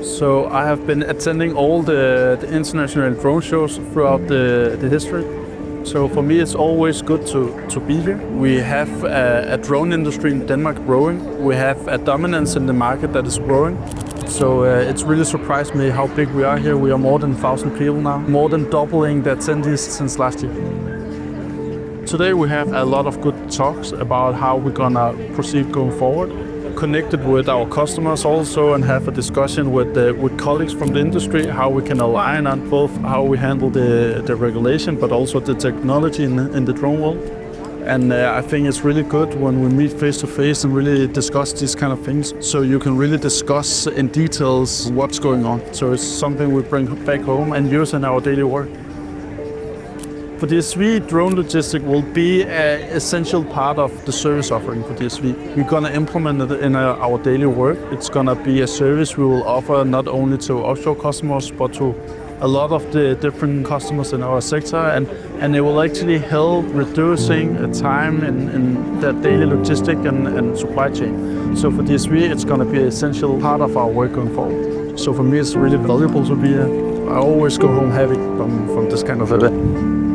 So I have been attending all the international drone shows throughout the history. So for me, it's always good to be here. We have a drone industry in Denmark growing. We have a dominance in the market that is growing. So it's really surprised me how big we are here. We are more than 1,000 people now, more than doubling the attendees since last year. Today we have a lot of good talks about how we're gonna proceed going forward. Connected with our customers also, and have a discussion with colleagues from the industry, how we can align on both how we handle the regulation, but also the technology in the drone world. And I think it's really good when we meet face to face and really discuss these kind of things, so you can really discuss in details what's going on. So it's something we bring back home and use in our daily work. For DSV, drone logistic will be an essential part of the service offering for DSV. We're going to implement it in our daily work. It's going to be a service we will offer not only to offshore customers, but to a lot of the different customers in our sector. And it will actually help reducing the time in the daily logistic and supply chain. So for DSV, it's going to be an essential part of our work going forward. So for me, it's really valuable to be here. I always go home happy from this kind of event.